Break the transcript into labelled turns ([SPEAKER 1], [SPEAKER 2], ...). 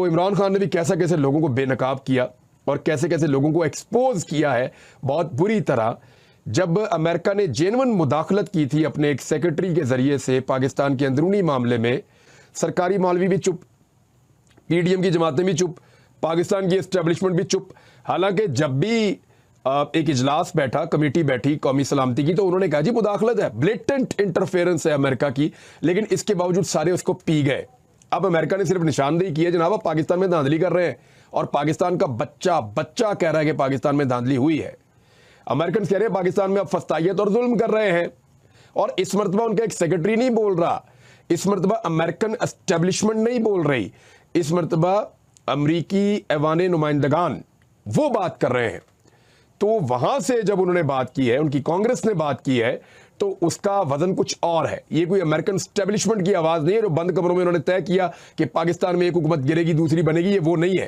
[SPEAKER 1] तो इमरान खान ने भी कैसे कैसे लोगों को बेनकाब किया और कैसे कैसे लोगों को एक्सपोज किया है बहुत बुरी तरह। जब अमेरिका ने जेन्युइन मुदाखलत की थी अपने एक सेक्रेटरी के जरिए से पाकिस्तान के अंदरूनी मामले में, सरकारी मौलवी भी चुप, पीडीएम की जमातें भी चुप, पाकिस्तान की एस्टेब्लिशमेंट भी चुप। हालांकि जब भी एक इजलास बैठा, कमेटी बैठी कौमी सलामती की, तो उन्होंने कहा जी मुदाखलत है, ब्लेटेंट इंटरफेरेंस है अमेरिका की, लेकिन इसके बावजूद सारे उसको पी गए। अब अमेरिका ने सिर्फ निशानदेही की है, जनाब आप पाकिस्तान में धांधली कर रहे हैं, और पाकिस्तान का बच्चा कह रहा है कि पाकिस्तान में धांधली हुई है। अमेरिकन कह रहे हैं पाकिस्तान में आप फस्तायत और जुल्म कर रहे हैं, और इस मरतबा उनका एक सेक्रेटरी नहीं बोल रहा, इस मरतबा अमेरिकन एस्टेब्लिशमेंट नहीं बोल रही, इस मरतबा अमरीकी ऐवान नुमाइंदगान वो बात कर रहे हैं। तो वहां से जब उन्होंने बात की है, उनकी कांग्रेस ने बात की है, तो उसका वजन कुछ और है। ये कोई अमेरिकन एस्टेब्लिशमेंट की आवाज नहीं है जो बंद कमरों में उन्होंने तय किया कि पाकिस्तान में एक हुकूमत गिरेगी दूसरी बनेगी, ये वो नहीं है।